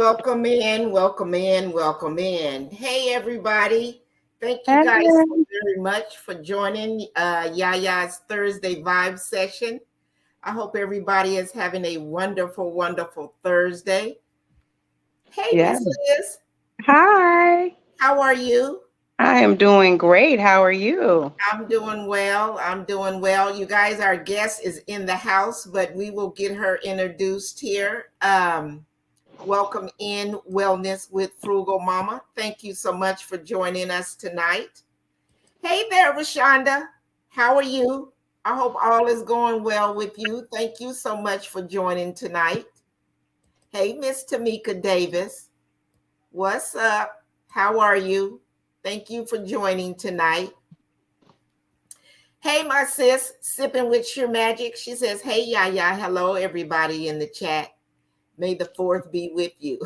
Welcome in, welcome in, welcome in. Hey, everybody. Thank you guys so Hello. very much for joining Yaya's Thursday Vibe session. I hope everybody is having a wonderful, wonderful Thursday. Hey, Yeah. Miss Liz, Hi. how are you? I am doing great. How are you? I'm doing well. I'm doing well. You guys, our guest is in the house, but we will get her introduced here. Welcome in Wellness with Frugal Mama. Thank you so much for joining us tonight. Hey there, Rashonda. How are you? I hope all is going well with you. Thank you so much for joining tonight. Hey, Miss Tamika Davis. What's up? How are you? Thank you for joining tonight. Hey, my sis, sipping with your magic. She says, hey, Yaya. Hello, everybody in the chat. May the fourth be with you.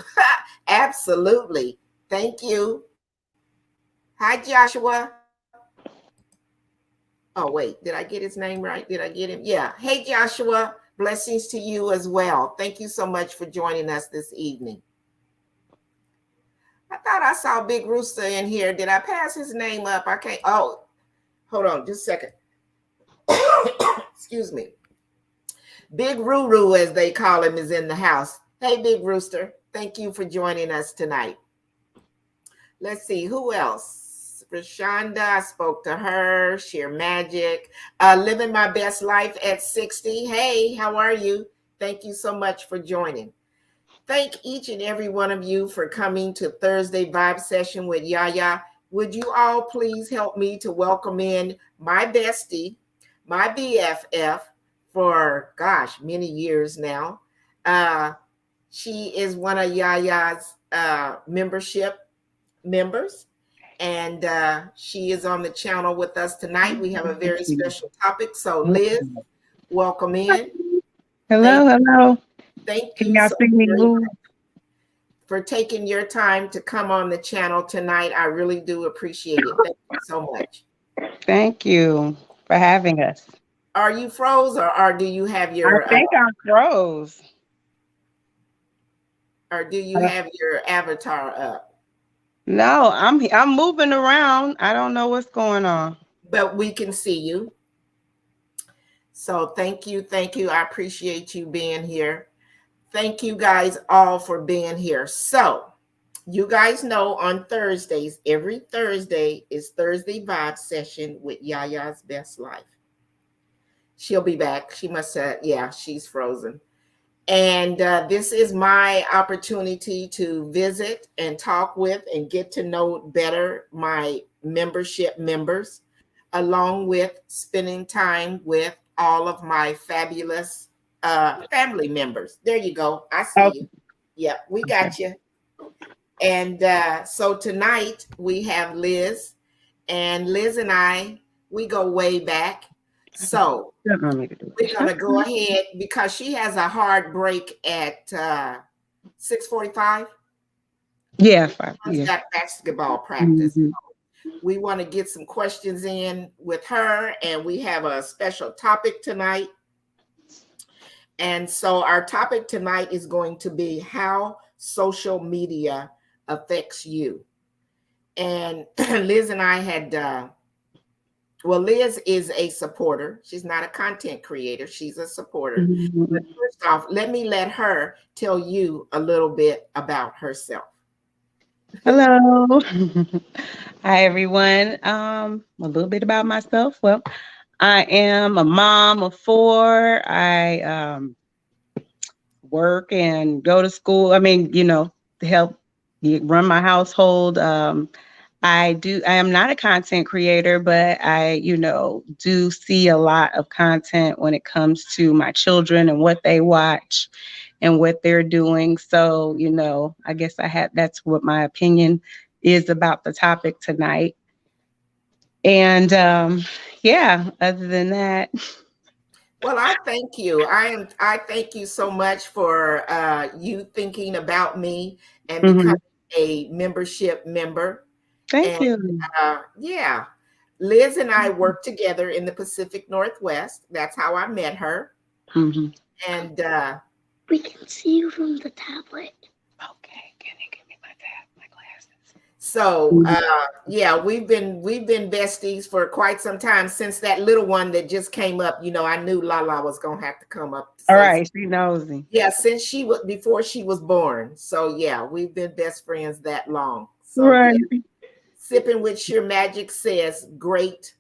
Absolutely. Thank you. Hi, Joshua. Oh, wait. Did I get his name right? Did I get him? Yeah. Hey, Joshua. Blessings to you as well. Thank you so much for joining us this evening. I thought I saw Big Rooster in here. Did I pass his name up? I can't. Oh, hold on just a second. Excuse me. Big Ruru, as they call him, is in the house. Hey, Big Rooster. Thank you for joining us tonight. Let's see, who else? Rashonda, I spoke to her. Sheer Magic. Living my best life at 60. Hey, how are you? Thank you so much for joining. Thank each and every one of you for coming to Thursday Vibe Session with Yaya. Would you all please help me to welcome in my bestie, my BFF for, gosh, many years now. She is one of Yaya's membership members, and she is on the channel with us tonight. We have a very special topic. So, Liz, welcome in. Thank, Hello, hello. thank Can you y'all so see me very move? much for taking your time to come on the channel tonight. I really do appreciate it. Thank you so much. Thank you for having us. Are you froze, or do you have I your think I froze. avatar up? No, I'm moving around. I don't know what's going on. But we can see you. So thank you, thank you. I appreciate you being here. Thank you guys all for being here. So you guys know on Thursdays, every Thursday is Thursday Vibe Session with Yaya's Best Life. She'll be back. She must have, yeah, she's frozen. And this is my opportunity to visit and talk with and get to know better my membership members, along with spending time with all of my fabulous family members. There you go. I see Oh, you. Yep, we got you. And so tonight we have Liz, and Liz and we go way back. So don't want me to do we're it. gonna go ahead because she has a hard break at 6:45. Yeah, fine. She's Yeah. got basketball practice. Mhm. We want to get some questions in with her, and we have a special topic tonight. And so our topic tonight is going to be how social media affects you. And Liz and I had well, Liz is a supporter. She's not a content creator. She's a supporter. But Mhm. first off, let her tell you a little bit about herself. Hello. Hi, everyone. A little bit about myself. Well, I am a mom of four. I work and go to school. I mean, to help run my household. I am not a content creator, but I, do see a lot of content when it comes to my children and what they watch and what they're doing. So, I guess that's what my opinion is about the topic tonight. And yeah, other than that, Well, I thank you. I thank you so much for you thinking about me and becoming mhm, a membership member. thank And you. yeah, Liz and I worked together in the Pacific Northwest. That's how I met her. Mhm. And We can see you from the tablet. Okay. So yeah, we've been besties for quite some time since that little one that just came up. I knew Lala was gonna have to come up to All say right, something. she nosy. Yeah, since she was before she was born. So yeah, we've been best friends that long. So Right. yeah, sipping with sheer magic says great,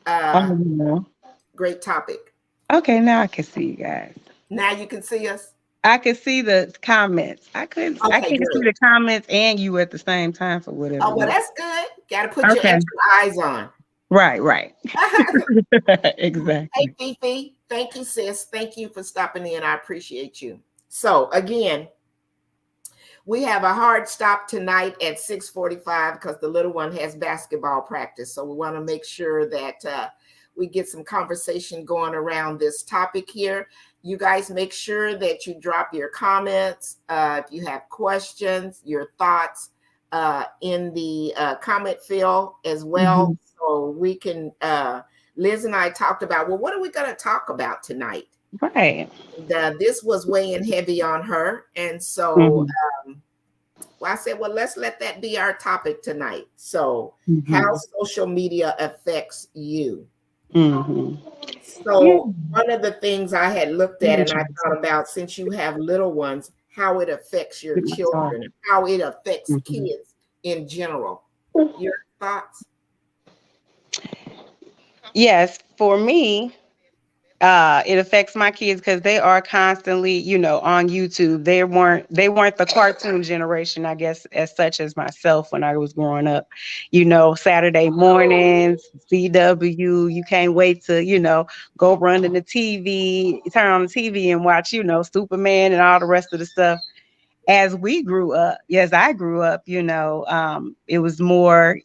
Oh, uh, no. great topic. Okay, now I can see you guys. Now you can see us. I could see the comments. I Okay, can't see good. the comments and you at the same time for whatever Oh well, reason. that's good. Got to put your Okay. extra eyes on. Right, right. Hey, Exactly. Fifi. Thank you, sis. Thank you for stopping in. I appreciate you. So again, we have a hard stop tonight at 6:45 because the little one has basketball practice. So we want to make sure that we get some conversation going around this topic here. You guys make sure that you drop your comments. If you have questions, your thoughts in the comment field as well. Mhm. So we can, Liz and I talked about, well, what are we going to talk about tonight? Right. And, this was weighing heavy on her. And so Mhm. well, I said, well, let's let that be our topic tonight. So, how Mhm. social media affects you. Mhm. Yeah. So, one of the things I had looked at and I thought Interesting. about since you have little ones, how it affects your Get my car. children, how it affects Mhm. kids in general. Your thoughts? Yes, for me, it affects my kids because they are constantly, on YouTube. They weren't the cartoon generation, I guess, as such as myself when I was growing up. Saturday mornings, CW. You can't wait to, go run to the TV, turn on the TV and watch, Superman and all the rest of the stuff. As I grew up, it was more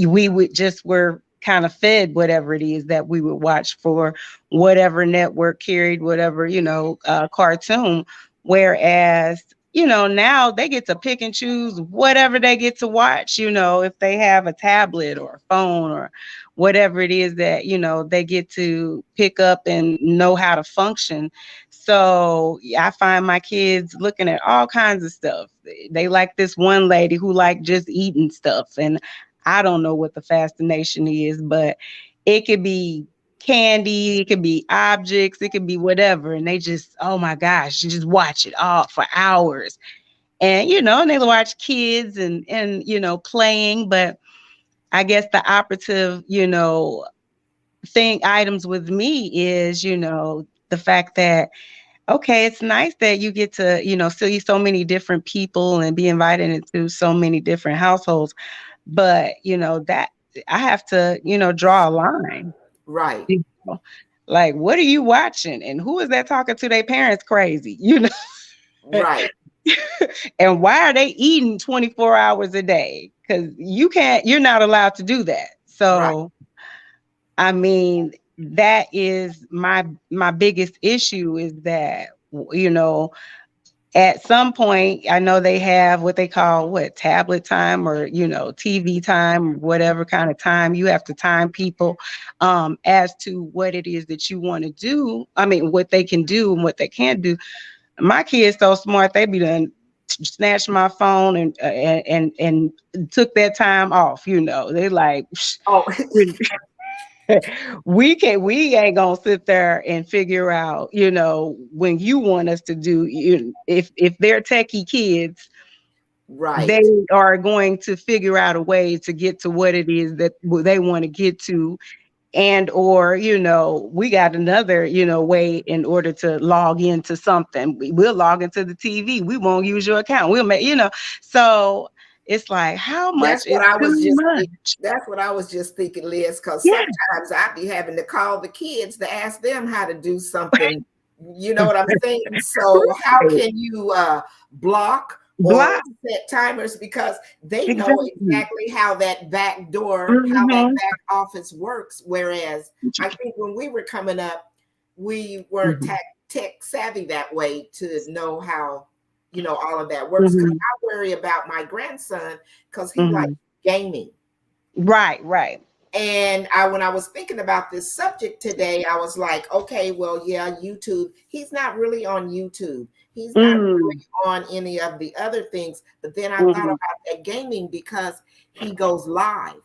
we would just were kind of fed whatever it is that we would watch for whatever network carried whatever cartoon, whereas now they get to pick and choose whatever they get to watch, if they have a tablet or a phone or whatever it is that they get to pick up and know how to function. So I find my kids looking at all kinds of stuff. They like this one lady who like just eating stuff, and I don't know what the fascination is, but it could be candy, it could be objects, it could be whatever. And they just, oh my gosh, you just watch it all for hours. And and they watch kids and playing, but I guess the operative, thing items with me is, the fact that okay, it's nice that you get to, see so many different people and be invited into so many different households. But, that I have to, draw a line. Right, You know? Like, what are you watching? And who is that talking to their parents crazy? right, And why are they eating 24 hours a day? Because you're not allowed to do that. right. So, I mean, that is my biggest issue is that, you know, at some point, I know they have what they call tablet time or TV time, whatever kind of time you have to time people as to what it is that you want to do. I mean, what they can do and what they can't do. My kids so smart; they be done snatched my phone and took that time off. They like. Oh, We ain't gonna sit there and figure out, when you want us to do, if they're techie kids, they right. are going to figure out a way to get to what it is that they want to get to. And or we got another way in order to log into something. We'll log into the TV, we won't use your account, we'll make so it's like how That's much is what I was too just much. that's what I was just thinking, Liz, because Yeah. sometimes I'd be having to call the kids to ask them how to do something. You know what I'm saying? So how Right. can you block or Block. set timers because they know Exactly. exactly how that back door, how that Mhm. back office works. Whereas I think when we were coming up, we weren't Mhm. tech savvy that way to know how all of that works. Because Mhm. I worry about my grandson because he likes Mhm. gaming. Right, right. And when I was thinking about this subject today, I was like, okay, well, yeah, YouTube. He's not really on YouTube. He's not Mm, really on any of the other things. But then I thought hmm. about that gaming because he goes live.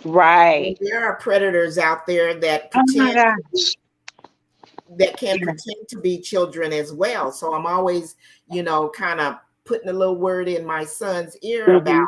And Right. there are predators out there that Oh my pretend gosh. that can Yeah. pretend to be children as well. So I'm always, kind of putting a little word in my son's ear about, Hmm.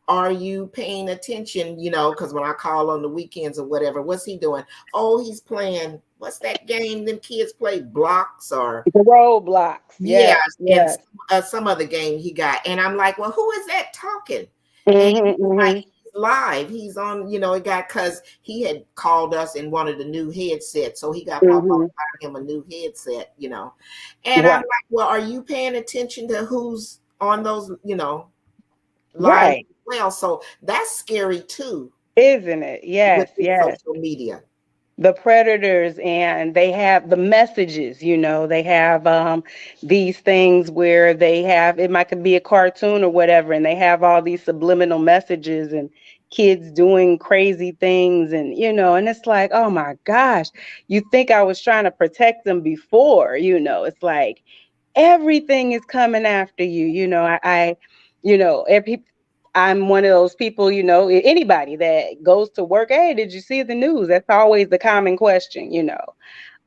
are you paying attention? Because when I call on the weekends or whatever, what's he doing? Oh, he's playing, what's that game them kids play? Blocks or, The roadblocks. yeah, Yes. and Yes. some other game he got. And I'm like, well, who is that talking? And Hmm. he's like, Hmm. he's live. He's on, it got, because he had called us and wanted a new headset. So he got Papa Hmm. buying him a new headset. And I'm Right. like, well, are you paying attention to who's on those, live Right. as well? So that's scary too Isn't it? with Yes. this Yes. social media. The predators, and they have the messages, they have these things where they have, it might could be a cartoon or whatever, and they have all these subliminal messages and kids doing crazy things, and and it's like, oh my gosh, you think I was trying to protect them before, it's like everything is coming after you. Every I'm one of those people, anybody that goes to work, hey, did you see the news? That's always the common question.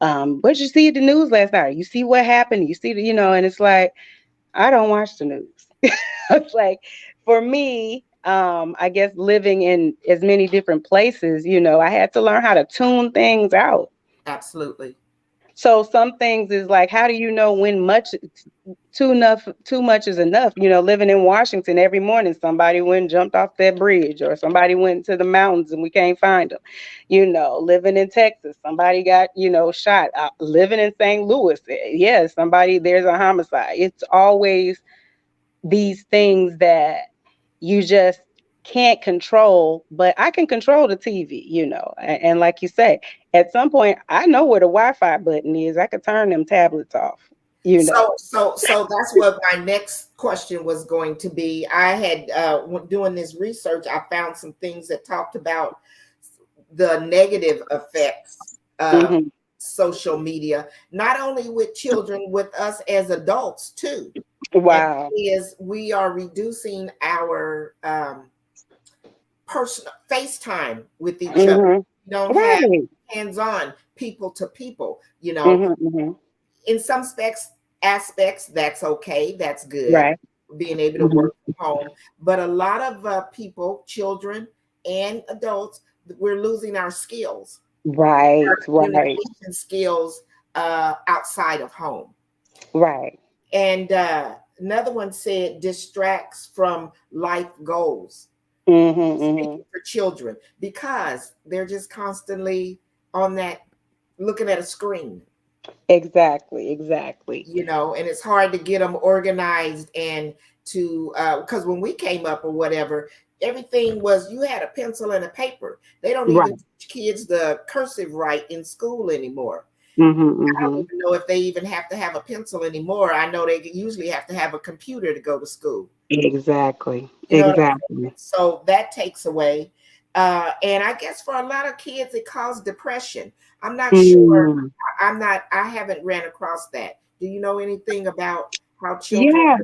What did you see the news last night? You see what happened? You see and it's like, I don't watch the news. It's like, for me, I guess living in as many different places, I had to learn how to tune things out. Absolutely. So some things is like, how do you know when too much is enough? Living in Washington, every morning somebody went and jumped off that bridge, or somebody went to the mountains and we can't find them. Living in Texas, somebody got shot. Living in St. Louis, yeah, somebody, there's a homicide. It's always these things that you just can't control, but I can control the TV, and like you say, at some point, I know where the Wi-Fi button is. I could turn them tablets off, you know. So that's what my next question was going to be. I had doing this research, I found some things that talked about the negative effects of Hmm. social media, not only with children, with us as adults too. And Wow. that is, we are reducing our personal FaceTime with each other. Hmm. We don't have Right. hands-on people to people. Hmm. Hmm. In some aspects, that's okay, that's good, Right. being able to Hmm. work from home. But a lot of people, children and adults, we're losing our skills, our Right. Right. communication skills outside of home. Right. And another one said distracts from life goals, Hmm. Hmm. speaking for children, because they're just constantly on that, looking at a screen. Exactly. Exactly. And it's hard to get them organized and to because when we came up or whatever, everything was, you had a pencil and a paper. They don't even Right. teach kids the cursive right in school anymore. Hmm. I don't Hmm. even know if they even have to have a pencil anymore. I know they usually have to have a computer to go to school. Exactly. You know what I'm saying? Exactly. So that takes away. And I guess for a lot of kids, it caused depression. I'm not sure. Mm. I haven't ran across that. Do you know anything about how children? Yeah.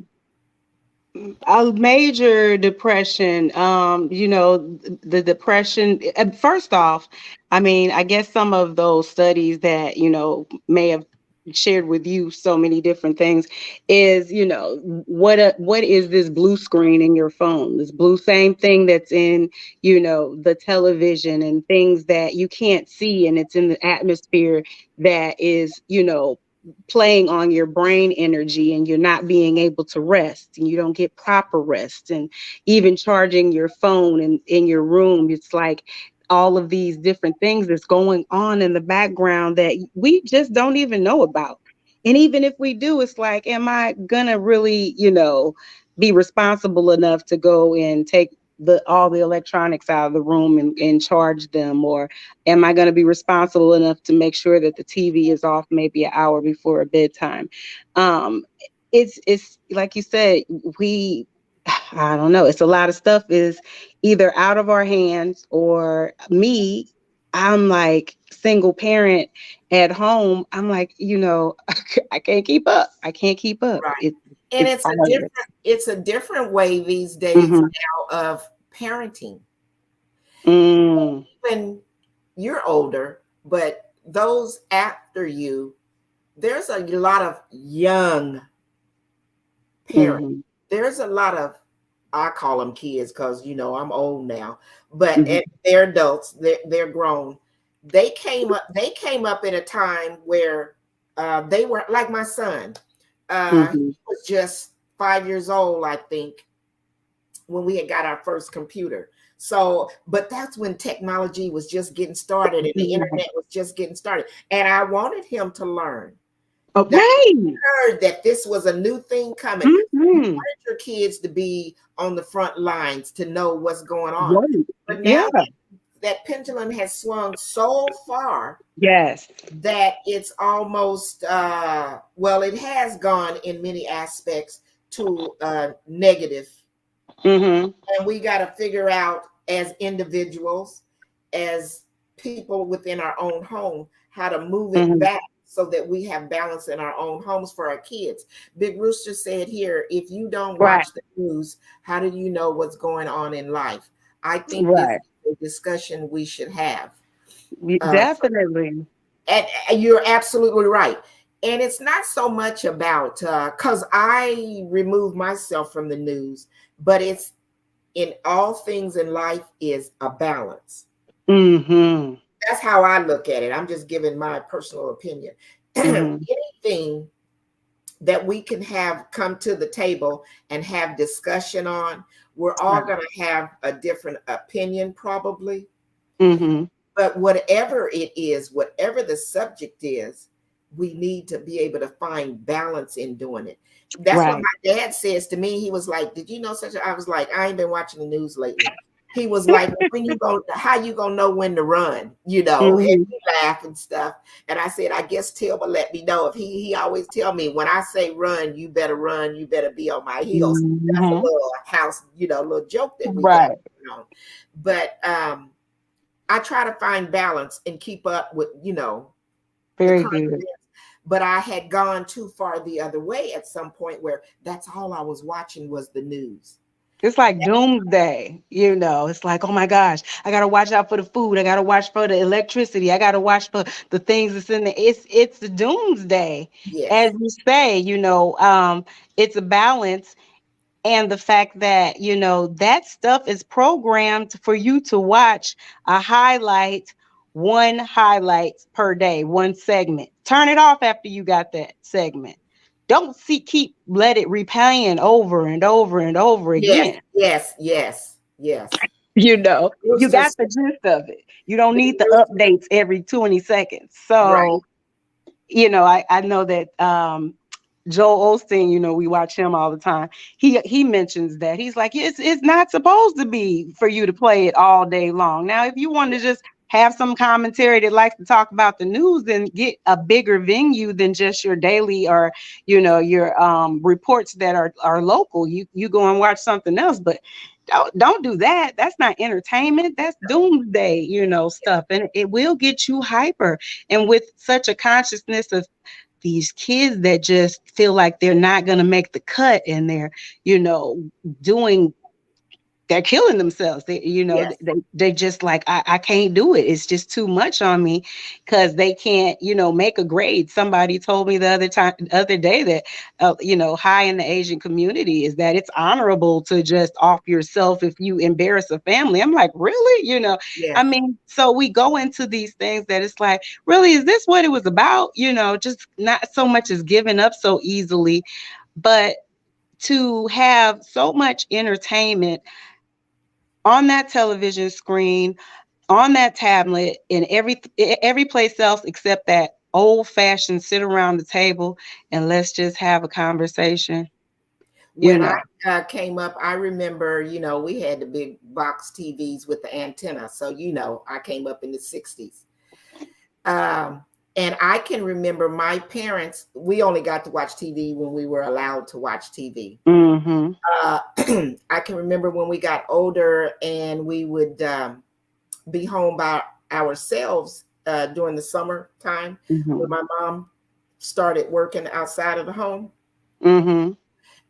A major depression, the depression, first off, I mean, I guess some of those studies that may have shared with you so many different things is, what is this blue screen in your phone, this blue, same thing that's in the television, and things that you can't see, and it's in the atmosphere, that is playing on your brain energy, and you're not being able to rest, and you don't get proper rest. And even charging your phone in your room, it's like all of these different things that's going on in the background that we just don't even know about. And even if we do, it's like, am I gonna really be responsible enough to go and take the all the electronics out of the room and charge them, or am I going to be responsible enough to make sure that the TV is off maybe an hour before bedtime? Um, it's like you said, we I don't know. It's a lot of stuff is either out of our hands or me. I'm like single parent at home. I'm like, I can't keep up. I can't keep up. Right. And It's hard. it's a different way these days Mm-hmm. now of parenting. Mm, When you're older, but those after you, there's a lot of young parents. mm-hmm. There's a lot of, I call them kids because I'm old now, but Mm-hmm. they're adults. They're grown. They came up in a time where they were like my son. Mm-hmm. He was just 5 years old, I think, when we had got our first computer. So, but that's when technology was just getting started and the internet was just getting started. And I wanted him to learn Oh, that right. heard that this was a new thing coming. You Mm-hmm. wanted your kids to be on the front lines to know what's going on. Right. But now Yeah. that pendulum has swung so far Yes. that it's almost well, it has gone in many aspects to negative, Mm-hmm. and we got to figure out as individuals, as people within our own home, how to move it Mm-hmm. back so that we have balance in our own homes for our kids. Big Rooster said here, if you don't Right. watch the news, how do you know what's going on in life? I think this Right. is a discussion we should have. uh, Definitely. and you're absolutely right. And it's not so much about because I remove myself from the news, but it's in all things in life is a balance. Mm-hmm. That's how I look at it. I'm just giving my personal opinion. Mm-hmm. Anything that we can have come to the table and have discussion on, we're all Right. going to have a different opinion probably. Mm-hmm. But whatever it is, whatever the subject is, we need to be able to find balance in doing it. That's what Right. my dad says to me. He was like, "Did you know such a?" I was like, "I ain't been watching the news lately." He was like, "When you go, how you gonna know when to run?" And Mm-hmm. he laughed and stuff. And I said, "I guess Till will let me know." If he always tell me when I say run, you better run. You better be on my heels. That's a Mm-hmm. little house, little joke that we got Right. going on. But I try to find balance and keep up with, the Very current good. events. But I had gone too far the other way at some point where that's all I was watching was the news. It's like doomsday, It's like, oh my gosh, I gotta watch out for the food. I gotta watch for the electricity. I gotta watch for the things that's in the. It's the doomsday, as Yes, you say. It's a balance, and the fact that that stuff is programmed for you to watch a highlight, one highlight per day, one segment. Turn it off after you got that segment. Don't keep let it replaying over and over and over yes, again. yes, yes, yes. You Rooster, got the gist of it. You don't big need the rooster, updates every 20 seconds. right? So, I know that Joel Osteen, we watch him all the time. He mentions that. He's like, it's not supposed to be for you to play it all day long. Now, if you want to just have some commentary that likes to talk about the news, then get a bigger venue than just your daily or your reports that are local. You go and watch something else, but don't do that. That's not entertainment. That's doomsday, stuff, and it will get you hyper. And with such a consciousness of these kids that just feel like they're not going to make the cut and they're you know doing they're killing themselves. Yes, They just like, I can't do it. It's just too much on me because they can't, make a grade. Somebody told me the other day that, high in the Asian community is that it's honorable to just off yourself if you embarrass a family. I'm like, really? I yes, mean, so we go into these things that it's like, really, is this what it was about? Just not so much as giving up so easily, but to have so much entertainment on that television screen, on that tablet, in every place else except that old fashioned sit around the table and let's just have a conversation. You when I know. came up, I remember, we had the big box TVs with the antenna. So, I came up in the 60s. And I can remember my parents, we only got to watch TV when we were allowed to watch TV. Mm-hmm. Uh, I can remember when we got older and we would be home by ourselves during the summertime when Mm-hmm. my mom started working outside of the home. Mm-hmm.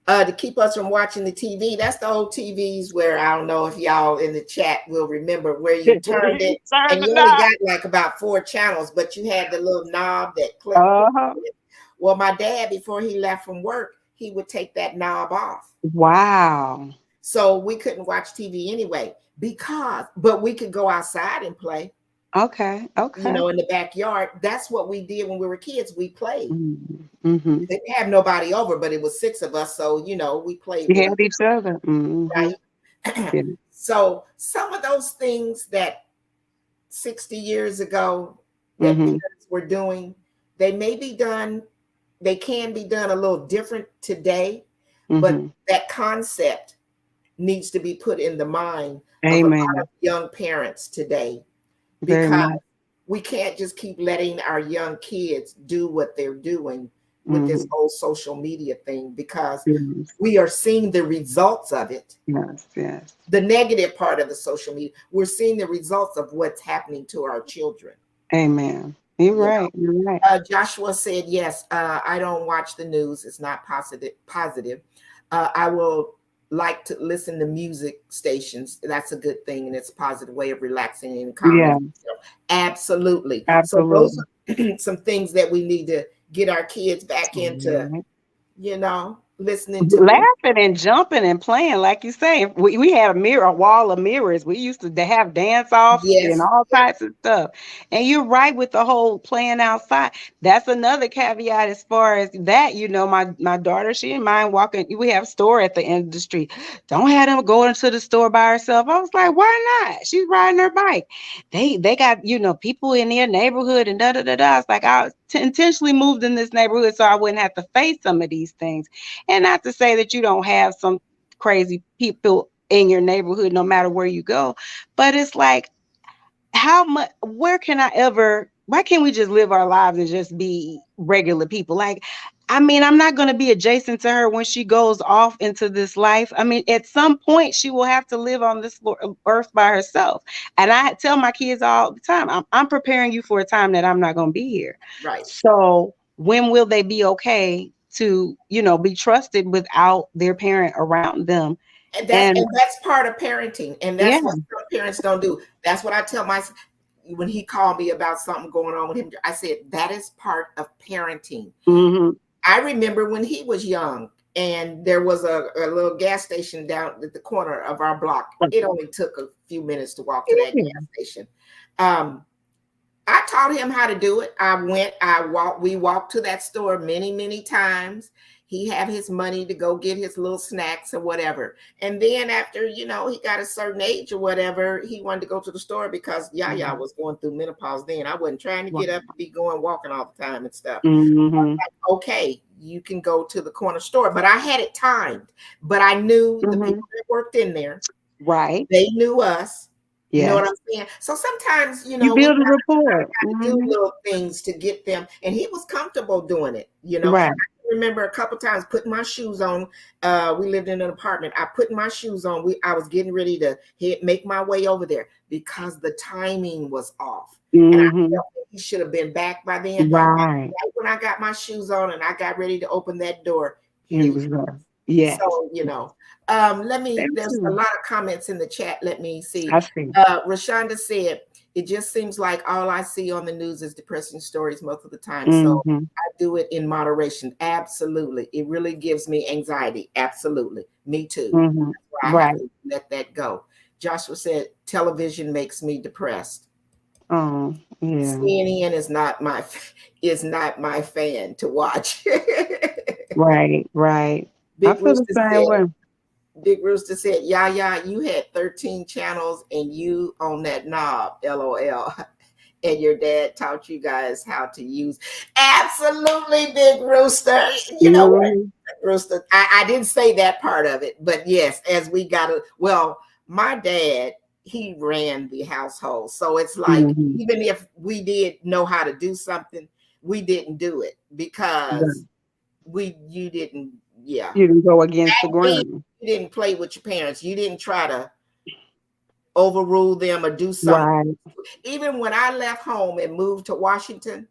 To keep us from watching the TV. That's the old TVs where I don't know if y'all in the chat will remember where you turned it Turn and it you only up. got like about 4 channels, but you had the little knob that clicked. Uh-huh. Well, my dad, before he left from work, he would take that knob off. Wow. So we couldn't watch TV anyway but we could go outside and play, Okay. Okay. in the backyard. That's what we did when we were kids. We played. Mm-hmm. Didn't have nobody over, but it was 6 of us. So, we played You with had each other. Mm-hmm. right. Yeah. So some of those things that 60 years ago that Mm-hmm. parents were doing, they may be done, they can be done a little different today, but Mm-hmm. that concept needs to be put in the mind of a lot Amen. of young parents today, Very because much. we can't just keep letting our young kids do what they're doing with this Mm-hmm. whole social media thing, because Yes. we are seeing the results of it. Yes. Yes. The negative part of the social media, we're seeing the results of what's happening to our children. Amen. You're You right. You're right. Joshua said, yes, I don't watch the news. It's not positive. I will like to listen to music stations. That's a good thing. And it's a positive way of relaxing and calming Yeah. yourself. Absolutely. So those Absolutely. are some things that we need to get our kids back into, Right. listening to music. Laughing and jumping and playing, like you say. We had a wall of mirrors. We used to have dance offs and Yes. all types of stuff. And you're right with the whole playing outside. That's another caveat as far as that. My daughter, she didn't mind walking. We have a store at the end of the street. Don't have them go into the store by herself. I was like, why not? She's riding her bike. They got people in their neighborhood and da da da da. It's like I intentionally moved in this neighborhood so I wouldn't have to face some of these things. And not to say that you don't have some crazy people in your neighborhood, no matter where you go, but it's like, why can't we just live our lives and just be regular people? Like, I mean, I'm not going to be adjacent to her when she goes off into this life. I mean, at some point, she will have to live on this earth by herself. And I tell my kids all the time, I'm preparing you for a time that I'm not going to be here. Right. So when will they be okay to, be trusted without their parent around them? And that's And and that's part of parenting. And yeah. that's what some parents don't do. That's what I tell my when he called me about something going on with him. I said that is part of parenting. Hmm. I remember when he was young and there was a little gas station down at the corner of our block. It only took a few minutes to walk to that gas station. Um, I taught him how to do it. We walked to that store many, many times. He had his money to go get his little snacks or whatever. And then after, he got a certain age or whatever, he wanted to go to the store because Yaya was going through menopause then. I wasn't trying to get up and be going walking all the time and stuff. Mm-hmm. Like, okay, you can go to the corner store. But I had it timed. But I knew the Mm-hmm. people that worked in there, Right. they knew us. You know what Yes. I'm saying? So sometimes, You we build a rapport. to do Hmm. little things to get them, and he was comfortable doing it. Right. I remember a couple times putting my shoes on. We lived in an apartment. I put my shoes on. I was getting ready to make my way over there because the timing was off, and I Hmm. felt that he should have been back by then. Right. Right when I got my shoes on and I got ready to open that door, here He he was comes. there. Yes. So, there's a Too. lot of comments in the chat. Let me see. I see. Rashonda said, it just seems like all I see on the news is depressing stories most of the time. So Hmm. I do it in moderation. Absolutely. It really gives me anxiety. Absolutely. Me too. Hmm. That's why I have Right. to let that go. Joshua said, television makes me depressed. Oh, yeah. CNN is not my fan to watch. Right. Right. I Big feel the Rooster same said, way. Big Rooster said, yeah, you had 13 channels and you on that knob, LOL. And your dad taught you guys how to use. Absolutely, Big Rooster. You know what, Hmm. Rooster? I didn't say that part of it, but yes, as we got to, well, my dad, he ran the household. So it's like Mm-hmm. even if we did know how to do something, we didn't do it because Right. you didn't, yeah. You didn't go against the You grain. didn't play with your parents. You didn't try to overrule them or do something. Right. Even when I left home and moved to Washington,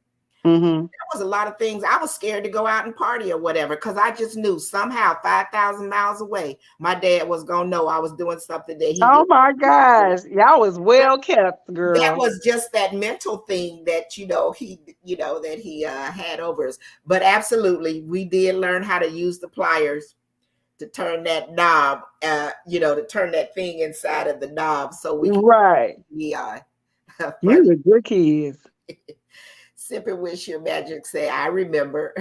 Mm-hmm. there was a lot of things I was scared to go out and party or whatever because I just knew somehow 5,000 miles away, my dad was gonna know I was doing something that he Oh didn't. my gosh. Y'all was well kept, That girl. was just that mental thing that that he had over us. But absolutely, we did learn how to use the pliers to turn that knob, to turn that thing inside of the knob so we can Right. be You funny. were good kids. Sipping with your magic say, I remember.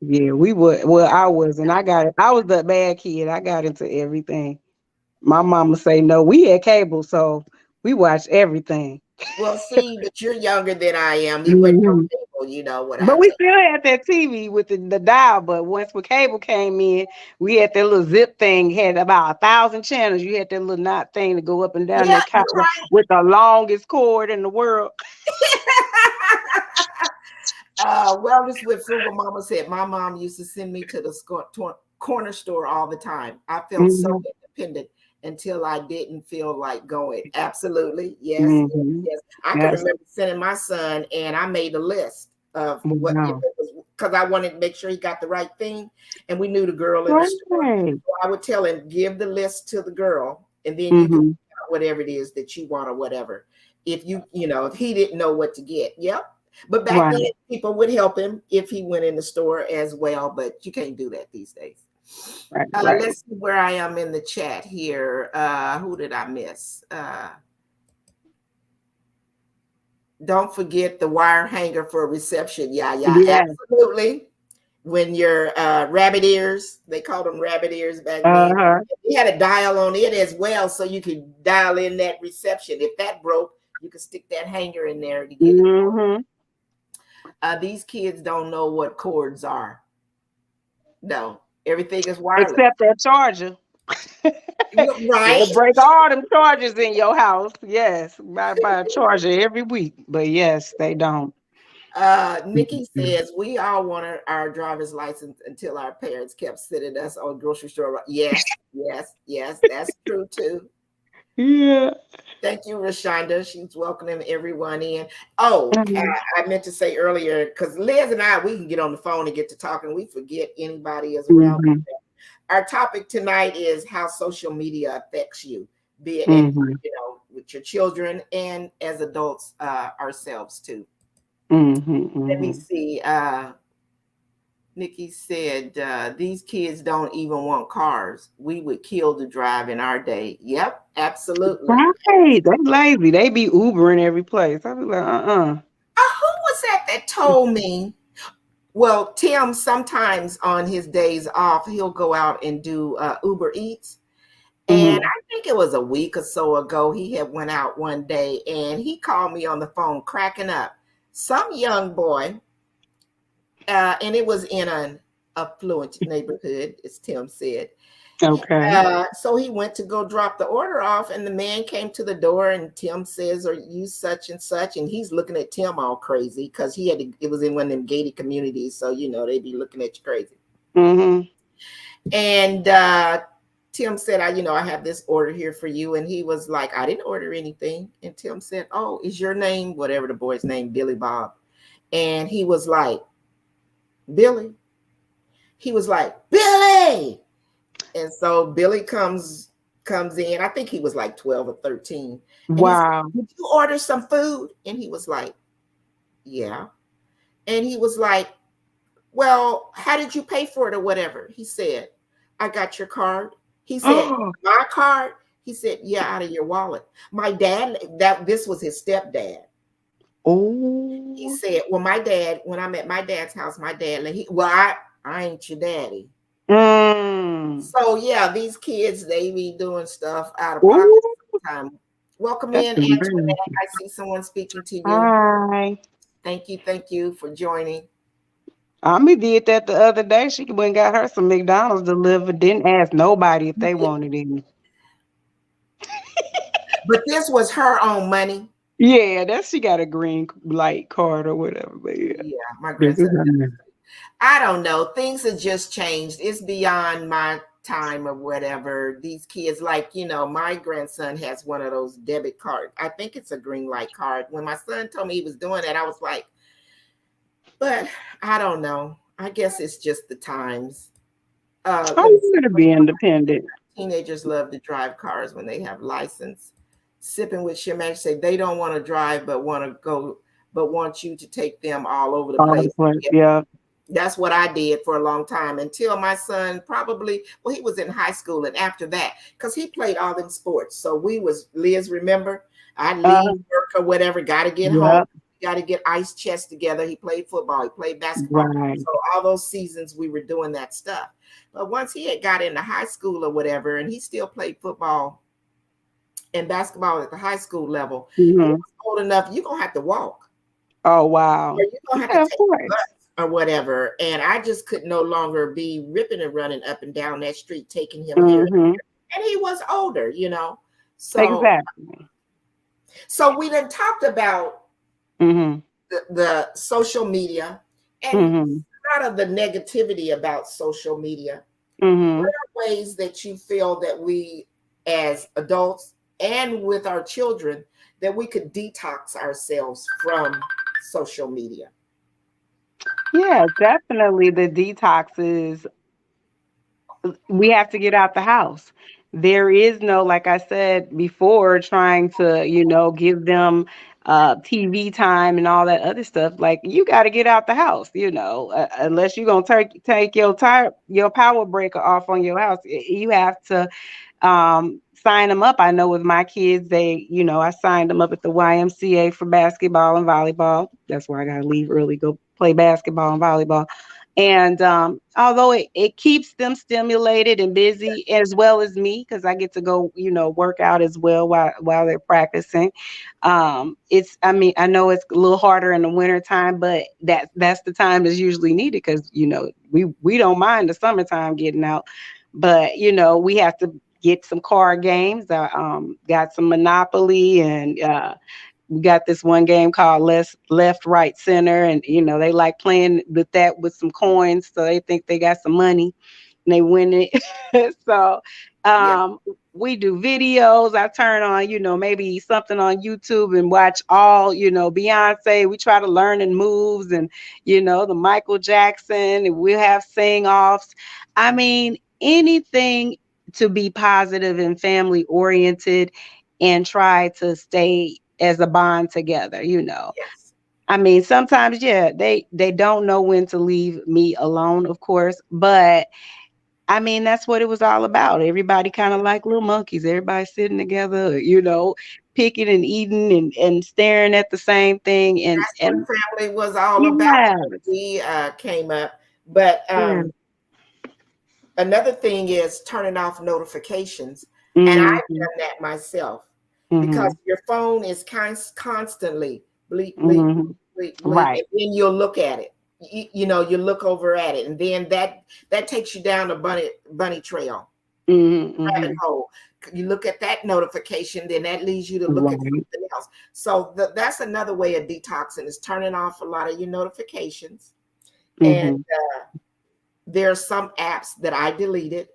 Yeah, we would. Well, I was, and I got it. I was the bad kid. I got into everything. My mama say no. We had cable, so we watched everything. Well, see, but you're younger than I am. It wasn't no Hmm. cable, you know what I But we tell still had that TV with the dial. But once the cable came in, we had that little zip thing. Had about 1,000 channels. You had that little knot thing to go up and you. down Yeah, that you're couch with the longest cord in the world. right. Wellness with Frugal Mama said, my mom used to send me to the corner store all the time. I felt so Hmm. independent until I didn't feel like going. Absolutely. Yes, yes, Hmm. yes. I can That's remember sending my son, and I made a list of what, if wow. it was, because I wanted to make sure he got the right thing. And we knew the girl in the store. Right. So I would tell him, give the list to the girl, and then you can Hmm. pick out whatever it is that you want or whatever. If he didn't know what to get. Yep. But back then, Right. people would help him if he went in the store as well. But you can't do that these days. Right. Right. Let's see where I am in the chat here. Who did I miss? Don't forget the wire hanger for reception. Yeah, yeah, Yeah. absolutely. When your rabbit ears, they called them rabbit ears back then. Uh-huh. He had a dial on it as well, so you could dial in that reception. If that broke, you could stick that hanger in there to get it. Hmm. These kids don't know what cords are. No, everything is wireless. Except that charger. Right? They'll break all them chargers in your house. Yes. Buy a charger every week. But yes, they don't. Nikki Mhm. says we all wanted our driver's license until our parents kept sitting us on grocery store. Yes, yes, yes, that's true too. Yeah. Thank you, Rashonda. She's welcoming everyone in. Oh, Mhm. I meant to say earlier because Liz and I, we can get on the phone and get to talking. We forget anybody is around. Mhm. Our topic tonight is how social media affects you, be it and Mhm. with your children and as adults ourselves too. Mhm. Let me Mhm. see. Nikki said, these kids don't even want cars. We would kill to drive in our day. Yep, absolutely. Right. They lazy. They be Ubering every place. I be like, Who was that told me? Well, Tim sometimes on his days off, he'll go out and do Uber Eats. And Mhm. I think it was a week or so ago, he had went out one day and he called me on the phone cracking up. Some young boy, and it was in an affluent neighborhood, as Tim said. Okay. So he went to go drop the order off, and the man came to the door, and Tim says, "Are you such and such?" And he's looking at Tim all crazy because it was in one of them gated communities, so they'd be looking at you crazy. Mhm. And Tim said, I have this order here for you," and he was like, "I didn't order anything." And Tim said, "Oh, is your name whatever the boy's name, Billy Bob?" And he was like, "Billy." He was like, "Billy." And so Billy comes in. I think he was like 12 or 13. And he said, Wow. "Did you order some food?" And he was like, "Yeah." And he was like, "Well, how did you pay for it or whatever?" He said, "I got your card." He said, Oh. "My card?" He said, "Yeah, out of your wallet." My dad, that this was his stepdad. He Oh. said, "Well, my dad, when I'm at my dad's house, my dad, I ain't your daddy." Mm. So yeah, these kids they be doing stuff out of pocket Ooh, sometimes. Welcome that's in, Antoinette. embarrassing. I see someone speaking to you. Hi. Thank you for joining. Ami did that the other day. She went and got her some McDonald's delivered. Didn't ask nobody if they wanted any. But this was her own money. Yeah, that's she got a green light card or whatever. But yeah, Yeah, my this is grandson. her money. I don't know. Things have just changed. It's beyond my time or whatever. These kids, like, my grandson has one of those debit cards. I think it's a green light card. When my son told me he was doing that, I was like, but I don't know. I guess it's just the times. Let me I'm see. gonna be independent. Teenagers love to drive cars when they have license. Sipping with Shemash say they don't want to drive, but want to go, but want you to take them all over the All the place. place, yeah. That's what I did for a long time until my son probably, well, he was in high school. And after that, because he played all them sports. So Liz, remember, I'd leave Uh, work or whatever, got to get home, yep, got to get ice chest together. He played football, he played basketball. right. So all those seasons we were doing that stuff. But once he had got into high school or whatever, and he still played football and basketball at the high school level, he Hmm. was old enough, you're going to have to walk Oh or wow. you're gonna have to Yeah, of take the course. bus or whatever. And I just could no longer be ripping and running up and down that street, taking him here. Hmm. And he was older. So Exactly. so we then talked about Hmm. the social media and Hmm. a lot of the negativity about social media. What Hmm. are ways that you feel that we as adults and with our children that we could detox ourselves from social media? Yeah, definitely the detoxes. We have to get out the house. There is no, like I said before, trying to, give them TV time and all that other stuff. Like you got to get out the house, unless you're gonna take your power breaker off on your house. You have to sign them up. I know with my kids, I signed them up at the YMCA for basketball and volleyball. That's where I got to leave early, go play basketball and volleyball. And although it keeps them stimulated and busy as well as me, because I get to go, work out as well while they're practicing. I mean, I know it's a little harder in the winter time, but that's the time that's usually needed because, we don't mind the summertime getting out, but we have to get some card games. I got some Monopoly and we got this one game called Left, Right, Center, and they like playing with that with some coins, so they think they got some money and they win it. So Yeah. um, we do videos. I turn on, maybe something on YouTube and watch all, Beyonce. We try to learn and moves and the Michael Jackson, and we have sing offs. I mean, anything to be positive and family oriented and try to stay as a bond together. Yes. I mean, sometimes, yeah, they don't know when to leave me alone, of course, but I mean, that's what it was all about. Everybody kind of like little monkeys. Everybody sitting together, picking and eating and staring at the same thing. And That's what and family was all about yeah, when we came up. But yeah. another thing is turning off notifications. And I've Mm-hmm, done that myself because mm-hmm, your phone is constantly bleep, bleep, mm-hmm. bleep, bleep. Right. And then you'll look at it. You look over at it. And then that takes you down the bunny trail, Mm-hmm, rabbit mm-hmm. hole. You look at that notification, then that leads you to look at Right. something else. So that's another way of detoxing is turning off a lot of your notifications. And Mm-hmm, there are some apps that I deleted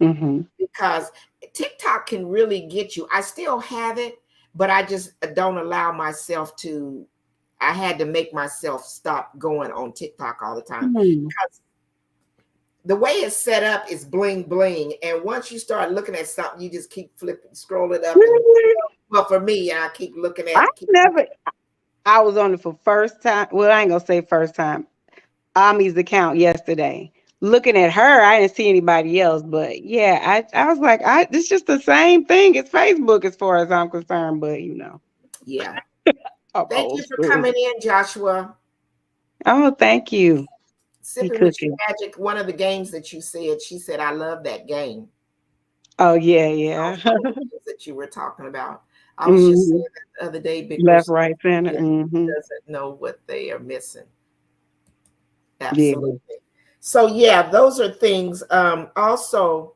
mm-hmm. because TikTok can really get you. I still have it, but I just don't allow myself to. I had to make myself stop going on TikTok all the time Mm-hmm. because the way it's set up is bling bling, and once you start looking at something, you just keep flipping, scrolling up, and Really? well, for me, I keep I keep never. looking. I was on it for first time. Well, I ain't gonna say first time. Ami's account yesterday. Looking at her, I didn't see anybody else, but yeah, I was like, it's just the same thing as Facebook as far as I'm concerned, but Yeah. I'm Thank old you for school. coming in, Joshua. Oh, thank you. He Sipping with your cooking. magic. One of the games that you said, she said, I love that game. Oh yeah, Know yeah. some of the things that you were talking about. I was just Hmm. saying that the other day, Big Left, Rooster right, center. yeah, Hmm. doesn't know what they are missing. Yeah. Absolutely. So yeah, those are things. Also,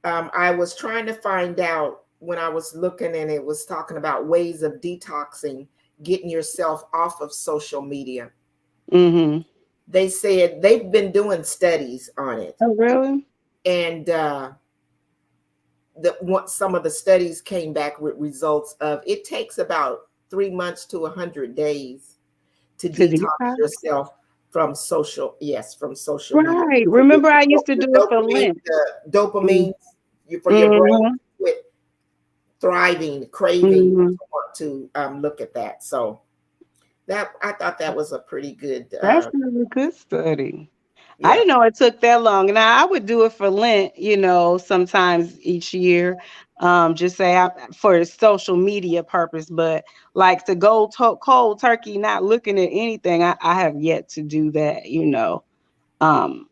I was trying to find out. when I was looking, and it was talking about ways of detoxing, getting yourself off of social media. Mm-hmm. They said they've been doing studies on it, Oh, really? and some of the studies came back with results of it takes about 3 months to 100 days to To detox detox? yourself from from social media. Right. To get Remember, I used to the do it for dopamine, Lent. the dopamine for your brain Mm-hmm. to quit thriving, craving Mm-hmm. to want to look at that. So that I thought that was a pretty good, That's a really good study. I yeah. didn't know it took that long. Now I would do it for Lent, sometimes each year, just say for social media purpose. But like to go cold turkey, not looking at anything, I have yet to do that. Um,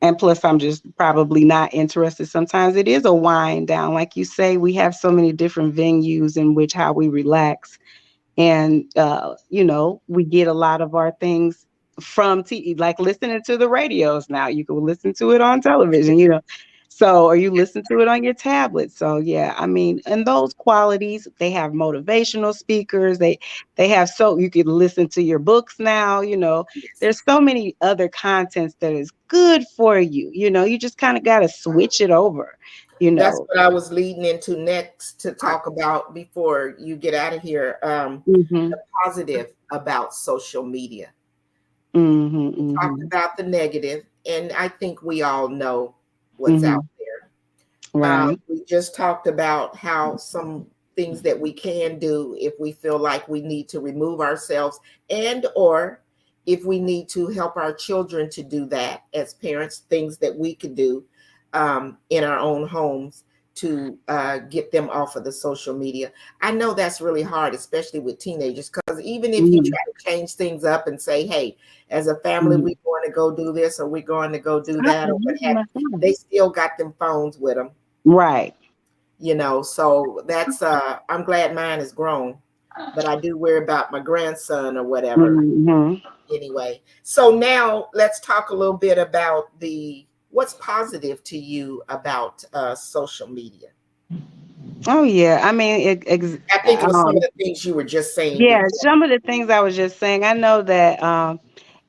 and plus, I'm just probably not interested. Sometimes it is a wind down, like you say. We have so many different venues in which how we relax, and we get a lot of our things from like listening to the radios. Now you can listen to it on television. So, or you listen to it on your tablet. So yeah, I mean, and those qualities, they have motivational speakers. They have, so you can listen to your books now. Yes. There's so many other contents that is good for you. You just kind of got to switch it over you That's know what I was leading into next to talk about before you get out of here. The Mhm. positive about social media. Mhm. We talked Mhm. about the negative, and I think we all know what's out Mhm. there. Right. We just talked about how some things that we can do if we feel like we need to remove ourselves, and or if we need to help our children to do that as parents, things that we could do in our own homes to get them off of the social media. I know that's really hard, especially with teenagers, because even if you Mhm. try to change things up and say, hey, as a family, Mhm. we're going to go do this or we're going to go do Stop that or what removing have my you, phone. they still got them phones with them, Right. so that's I'm glad mine is grown, but I do worry about my grandson or whatever. Mhm. Anyway, so now let's talk a little bit about the what's positive to you about social media. Oh yeah. I mean, I think it was some of the things you were just saying yeah. before. Some of the things I was just saying. I know that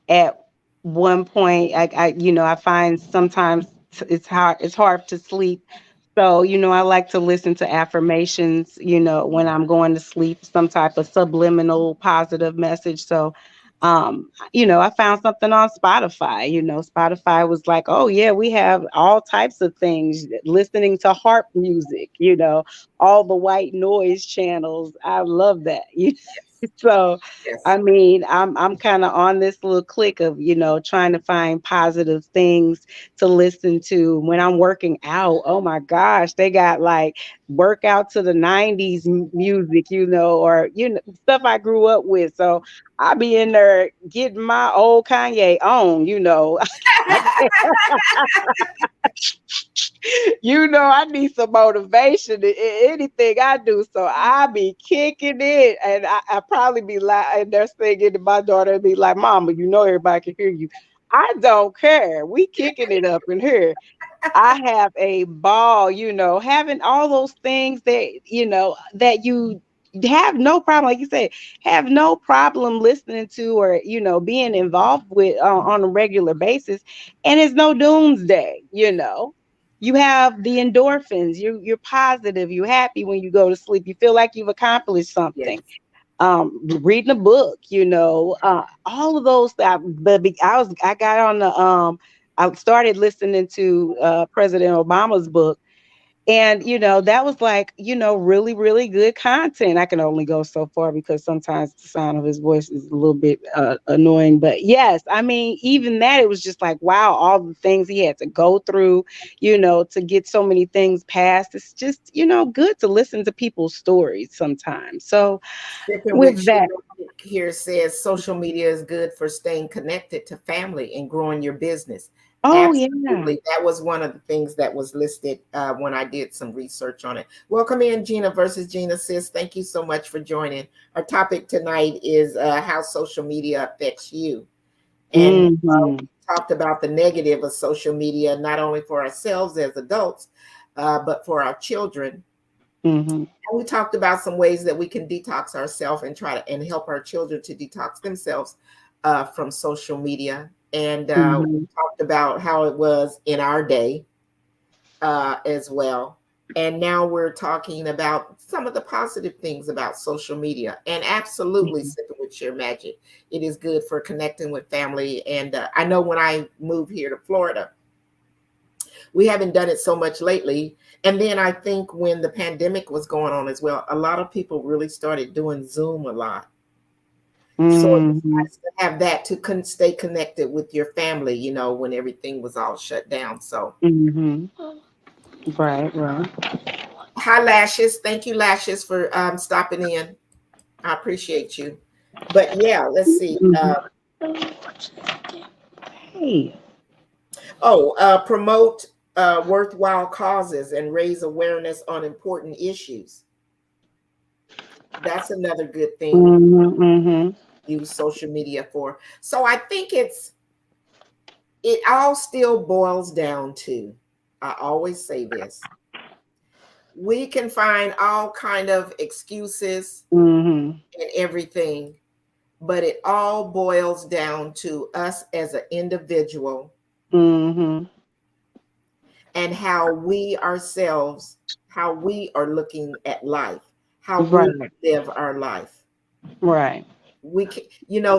at one point, I find sometimes it's hard to sleep. So, I like to listen to affirmations, when I'm going to sleep, some type of subliminal positive message. So, I found something on Spotify. Spotify was like, oh, yeah, we have all types of things, listening to harp music, all the white noise channels. I love that. Yes, So, yes. I mean, I'm kind of on this little click of, trying to find positive things to listen to when I'm working out. Oh my gosh, they got like workout to the 90s music, or stuff I grew up with. So I be in there getting my old Kanye on. I need some motivation in anything I do. So I be kicking it. And I probably be like, and they're singing to my daughter and be like, Mama, everybody can hear you. I don't care. We kicking it up in here. I have a ball, having all those things that you have no problem, like you said, have no problem listening to or, being involved with on a regular basis. And it's no doomsday. You have the endorphins, you're positive, you're happy when you go to sleep, you feel like you've accomplished Yes. something. Reading a book, all of those that I got on the I started listening to President Obama's book, and that was like, really, really good content. I can only go so far because sometimes the sound of his voice is a little bit annoying. But yes, I mean, even that, it was just like, wow, all the things he had to go through, to get so many things passed. It's just, good to listen to people's stories sometimes. So Stripping with with that, here says social media is good for staying connected to family and growing your business. oh yeah. Absolutely. That was one of the things that was listed when I did some research on it. Welcome in, Gina versus Gina Sis. Thank you so much for joining. Our topic tonight is how social media affects you. And Hmm. we talked about the negative of social media, not only for ourselves as adults, but for our children Mhm. And we talked about some ways that we can detox ourselves and try to and help our children to detox themselves from social media. And we Mhm. talked about how it was in our day as well. And now we're talking about some of the positive things about social media. And absolutely, Mhm. Sipping with Sheer Magic, it is good for connecting with family. And I know when I moved here to Florida, we haven't done it so much lately. And then I think when the pandemic was going on as well, a lot of people really started doing Zoom a lot. So it was Mhm. nice to have that to stay connected with your family, when everything was all shut down. So, Mhm. Right, right. hi, Lashes. Thank you, Lashes, for stopping in. I appreciate you. But yeah, let's see. Mhm. Hey. Promote worthwhile causes and raise awareness on important issues. That's another good thing. Mhm. Mhm. Use social media for. So I think it all still boils down to, I always say this, we can find all kind of excuses Mhm. and everything, but it all boils down to us as an individual Mhm. and how we ourselves, how we are looking at life, how we Right. live our life. Right. We can,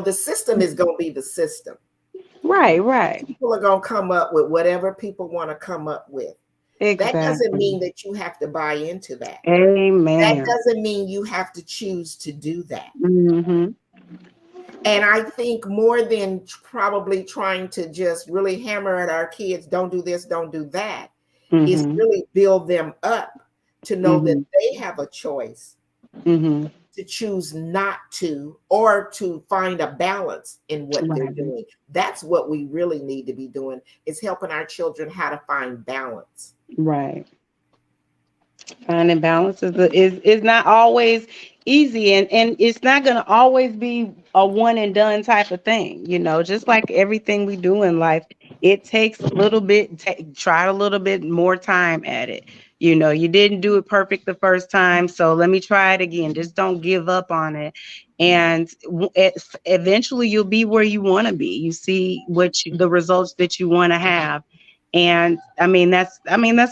the system is going to be the system. Right. Right. People are going to come up with whatever people want to come up with. That doesn't Exactly. mean that you have to buy into that. That Amen. doesn't mean you have to choose to do that. Mhm. And I think more than probably trying to just really hammer at our kids, don't do this, don't do that, is Mhm. really build them up to know that Mhm. they have a choice Mhm. to choose not to or to find a balance in what they're Right. doing. That's what we really need to be doing, is helping our children how to find balance. Right. Finding balance is not always easy, and it's not going to always be a one and done type of thing. Just like everything we do in life, it takes a little bit, try a little bit more time at it. You didn't do it perfect the first time, so let me try it again. Just don't give up on it. And eventually you'll be where you want to be. You see the results that you want to have. And I mean that's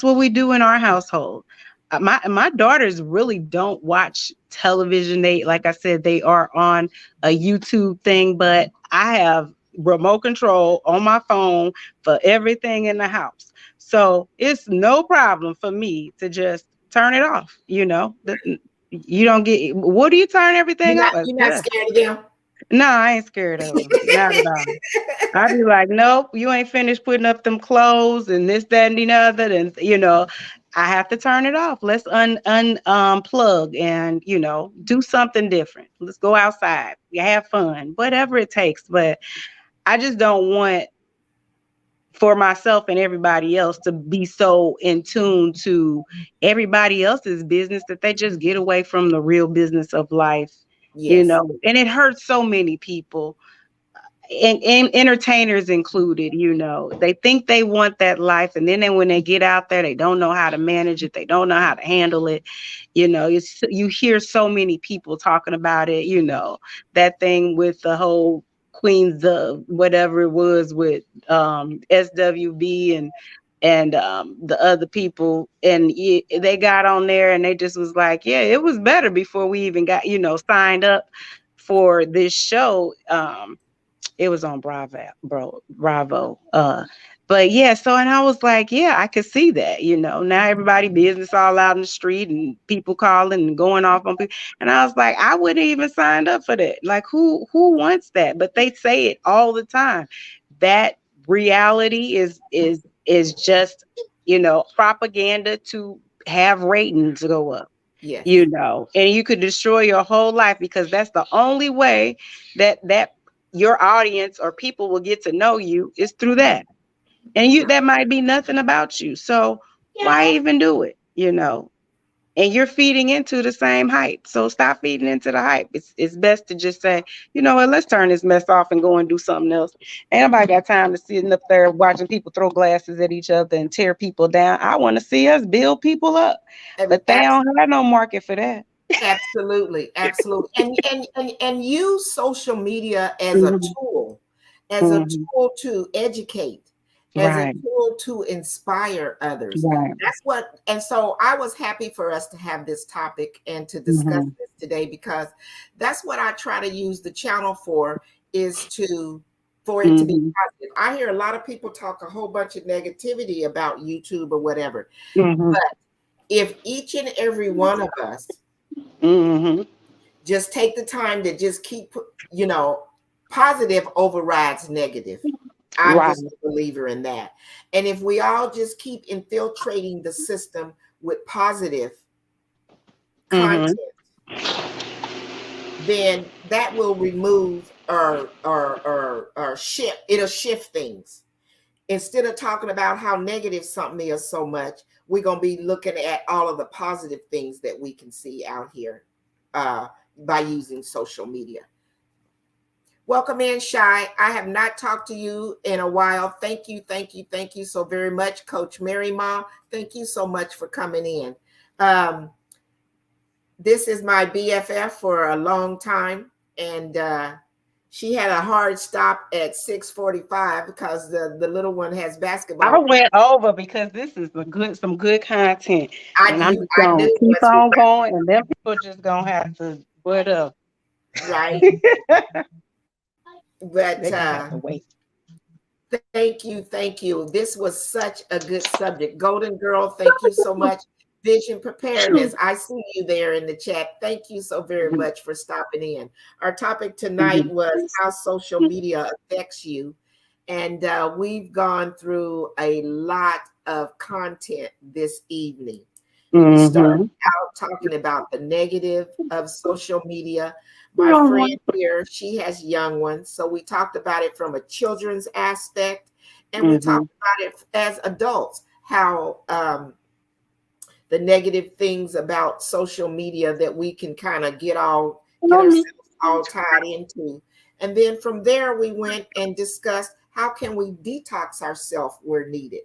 what we do in our household. My daughters really don't watch television. They, like I said, they are on a YouTube thing, but I have remote control on my phone for everything in the house. So it's no problem for me to just turn it off. You don't get, what do you turn You're everything not off? you're not scared of them. No, I ain't scared of them. Not at all. I'd be like, nope, you ain't finished putting up them clothes and this, that, and the other. And I have to turn it off. Let's unplug and do something different. Let's go outside. You have fun, whatever it takes. But I just don't want for myself and everybody else to be so in tune to everybody else's business that they just get away from the real business of life. Yes. And it hurts so many people, and entertainers included. They think they want that life, and then when they get out there, they don't know how to manage it, they don't know how to handle it. You hear so many people talking about it. That thing with the whole queens of whatever it was with SWB and the other people, and they got on there and they just was like, yeah, it was better before we even got signed up for this show. It was on Bravo. But yeah, so and I was like, yeah, I could see that. Now everybody business all out in the street and people calling and going off on people. And I was like, I wouldn't even signed up for that. Like who wants that? But they say it all the time. That reality is just, propaganda to have ratings go up. Yes. And you could destroy your whole life, because that's the only way that your audience or people will get to know you, is through that. And that might be nothing about you. So why even do it? and you're feeding into the same hype. So stop feeding into the hype. It's best to just say, you know what, let's turn this mess off and go and do something else. Ain't nobody got time to sitting up there watching people throw glasses at each other and tear people down. I want to see us build people up. Ab- But they don't have no market for that. Absolutely, absolutely. And use social media Mhm, as a mhm. tool to educate, as a Right, tool to inspire others. right. That's what, and so I was happy for us to have this topic and to discuss Mhm, this today, because that's what I try to use the channel for, is to for it to be mhm, positive. I hear a lot of people talk a whole bunch of negativity about YouTube or whatever. mhm, But if each and every one of us mhm. just take the time to just keep, you know, positive overrides negative. I'm Right. just a believer in that. And if we all just keep infiltrating the system with positive Mhm. content, then that will remove or shift, it'll shift things. Instead of talking about how negative something is so much, we're going to be looking at all of the positive things that we can see out here, uh, by using social media. Welcome in, Shy. I have not talked to you in a while. Thank you, thank you, thank you so very much, Coach Mary Ma. Thank you so much for coming in. Um, this is my BFF for a long time, and she had a hard stop at 6:45 because the little one has I basketball. went over because this is some good content, and I'm just I gonna knew keep once we on going, and then people just gonna have to what up. right, but They're gonna have to wait. thank you. Thank you. This was such a good subject. Golden Girl, thank you so much. Vision preparedness. I see you there in the chat. Thank you so very Mhm, much for stopping in. Our topic tonight mhm, was how social media affects you. And we've gone through a lot of content this evening. We started mhm. out talking about the negative of social media. My friend Mhm, here, she has young ones. So we talked about it from a children's aspect, and we mhm. talked about it as adults, how the negative things about social media that we can kind of get Mommy. ourselves all tied into. And then from there we went and discussed how can we detox ourselves where needed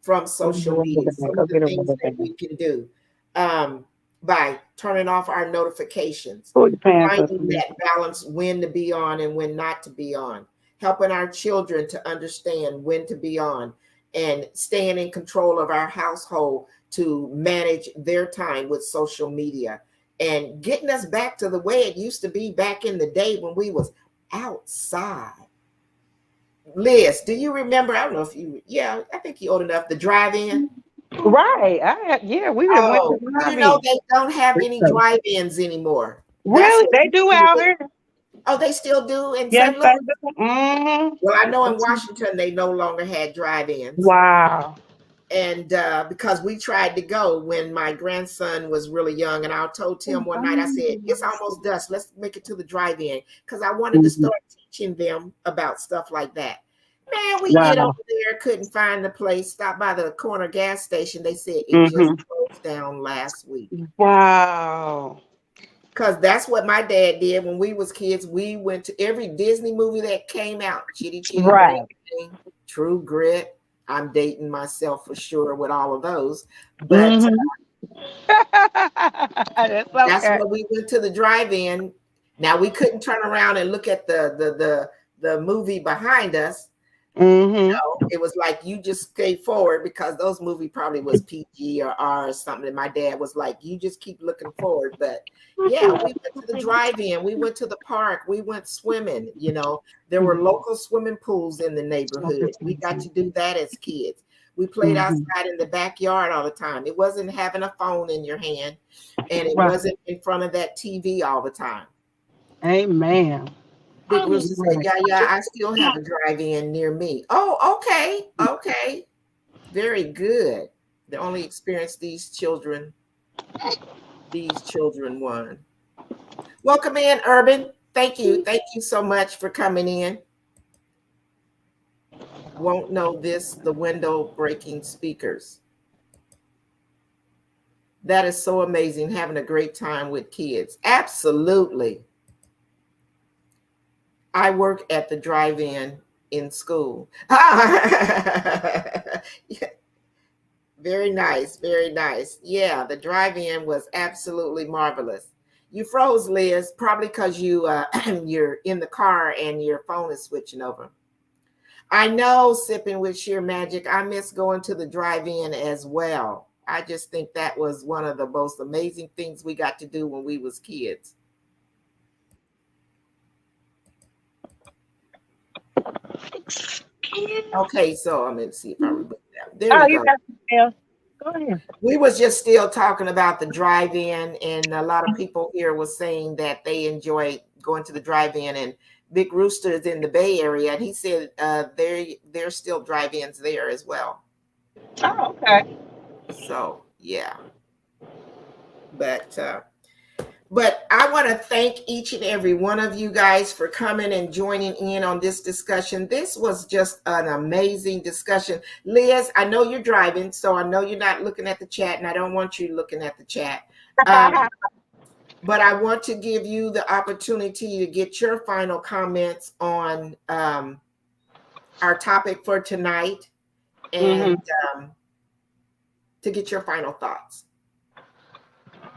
from Go get a social rubber media, band. some Go of the get a things rubber that band. we can do, um, by turning off our notifications, Pull your pants up. finding that balance when to be on and when not to be on, helping our children to understand when to be on, and staying in control of our household to manage their time with social media, and getting us back to the way it used to be back in the day when we was outside. Liz, do you remember? I don't know if you, yeah, I think you're old enough to drive in. Right. Yeah, we would have went to Oh, the do you know lobby. they don't have any drive-ins anymore? That's Really? what They used do to be out the, here? oh, they still do in Yes, St. they Louis? do. Mhm. Well, I know in Washington they no longer had drive-ins. Wow. And because we tried to go when my grandson was really young, and I told Tim one night, I said, it's almost dusk, let's make it to the drive-in, because I wanted to Mhm. start teaching them about stuff like that. Man, we get over Wow. there, couldn't find the place, stopped by the corner gas station, they said it just Mhm. closed down last week. Wow. Because that's what my dad did when we was kids. We went to every Disney movie that came out. Chitty Chitty Bang Right. Bang, True Grit. I'm dating myself for sure with all of those. But Mhm. That's that's okay. when we went to the drive-in. Now we couldn't turn around and look at the movie behind us. Mhm. No, it was like you just stay forward, because those movie probably was PG or R or something. And my dad was like, you just keep looking forward. But yeah, we went to the drive-in, we went to the park, we went swimming, there were local swimming pools in the neighborhood. We got to do that as kids. We played Mhm. outside in the backyard all the time. It wasn't having a phone in your hand, and it Right. wasn't in front of that TV all the time. Amen. Big Rooster said, Right. yeah, yeah, I still have a drive-in near me. Oh, okay, okay. Very good. The only experience these children won. Welcome in, Urban. Thank you. Thank you so much for coming in. Won't know this, the window breaking speakers. That is so amazing, having a great time with kids. Absolutely. I work at the drive-in in school. Yeah, very nice, very nice. Yeah, the drive-in was absolutely marvelous. You froze, Liz, probably because you're in the car and your phone is switching over. I know, sipping with sheer magic. I miss going to the drive-in as well. I just think that was one of the most amazing things we got to do when we was kids. Okay, so I'm gonna see if I remember that. There Oh, you you go. got something else? Go ahead. We was just still talking about the drive-in, and a lot of people here was saying that they enjoy going to the drive-in. And Big Rooster is in the Bay Area, and he said there's still drive-ins there as well. Oh, okay. So yeah, but I want to thank each and every one of you guys for coming and joining in on this discussion. This was just an amazing discussion. Liz, I know you're driving, so I know you're not looking at the chat, and I don't want you looking at the chat. Um, but I want to give you the opportunity to get your final comments on our topic for tonight, Hmm. and to get your final thoughts.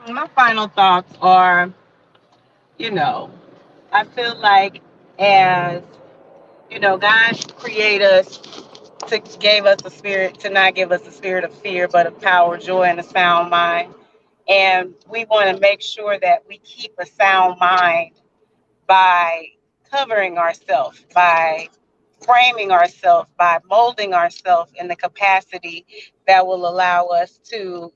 My final thoughts are, you know, I feel like as God created us to gave us a spirit to not give us a spirit of fear, but of power, joy, and a sound mind. And we want to make sure that we keep a sound mind by covering ourselves, by framing ourselves, by molding ourselves in the capacity that will allow us to,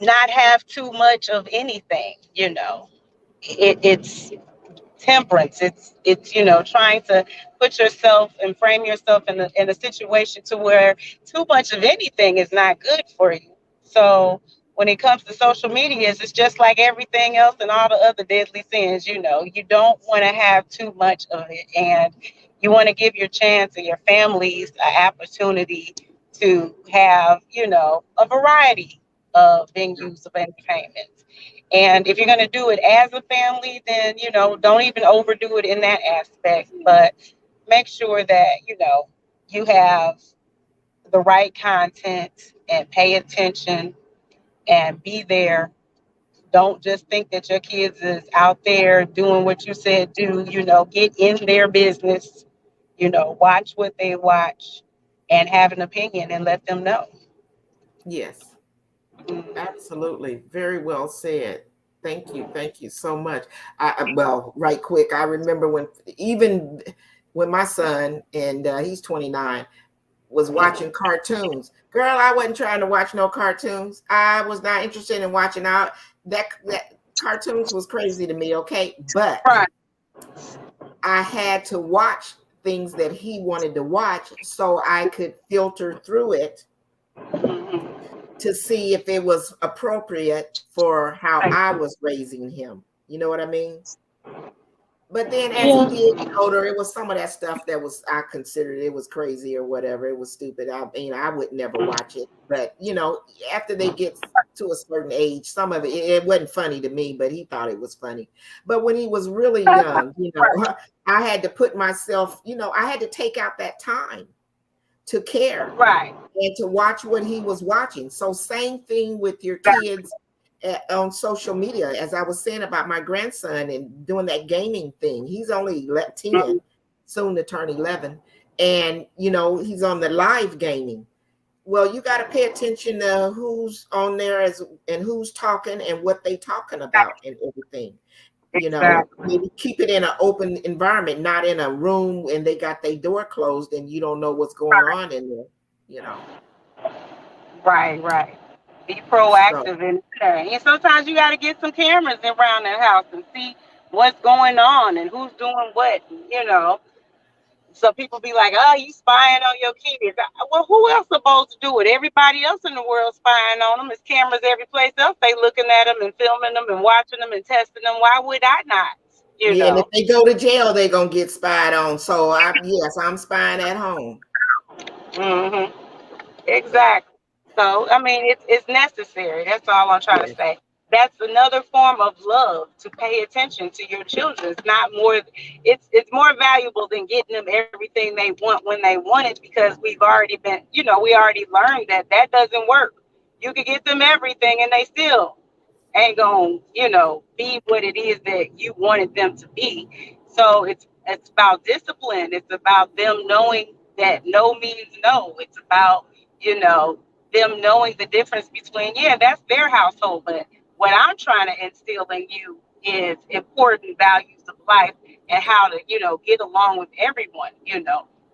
not have too much of anything. It's temperance. It's trying to put yourself and frame yourself in a situation to where too much of anything is not good for you. So when it comes to social media, it's just like everything else and all the other deadly sins. You don't want to have too much of it, and you want to give your chance and your families an opportunity to have a variety of venues of entertainment. And if you're going to do it as a family, then, don't even overdo it in that aspect, but make sure that, you have the right content and pay attention and be there. Don't just think that your kids is out there doing what you said do, get in their business, watch what they watch and have an opinion and let them know. Yes. Mm. Absolutely. Very well said. Thank you. Thank you so much. Well, right quick, I remember even when my son, and he's 29, was watching cartoons. Girl, I wasn't trying to watch no cartoons. I was not interested in watching out that cartoons was crazy to me, okay? But Right. I had to watch things that he wanted to watch so I could filter through it Mhm. to see if it was appropriate for how Right. I was raising him. You know what I mean? But then as he Yeah. did get older, it was some of that stuff that was I considered it was crazy or whatever. It was stupid. I mean, I would never watch it. But after they get to a certain age, some of it wasn't funny to me, but he thought it was funny. But when he was really young, I had to put myself, I had to take out that time to care Right. and to watch what he was watching. So same thing with your kids on social media, as I was saying about my grandson and doing that gaming thing. He's only 10, soon to turn 11. And, he's on the live gaming. Well, you got to pay attention to who's on there and who's talking and what they talking about and everything. Exactly. Maybe keep it in an open environment, not in a room and they got their door closed and you don't know what's going on in there, you know. Right, right. Be So proactive in there. And sometimes you got to get some cameras around the house and see what's going on and who's doing what. So people be like, oh, you spying on your kids. Well, who else supposed to do it? Everybody else in the world spying on them. There's cameras every place else. They looking at them and filming them and watching them and testing them. Why would I not? You yeah, and if know? they go to jail, they're gonna get spied on. So yes, I'm spying at home. Hmm. But Exactly. So, I mean, it's necessary. That's all I'm trying to Yes, say. That's another form of love, to pay attention to your children. It's not more. It's more valuable than getting them everything they want when they want it, because we've already been, we already learned that that doesn't work. You could get them everything and they still ain't gonna, be what it is that you wanted them to be. So it's about discipline. It's about them knowing that no means no. It's about, you know, them knowing the difference between, yeah, that's their household, but what I'm trying to instill in you is important values of life, and how to, get along with everyone,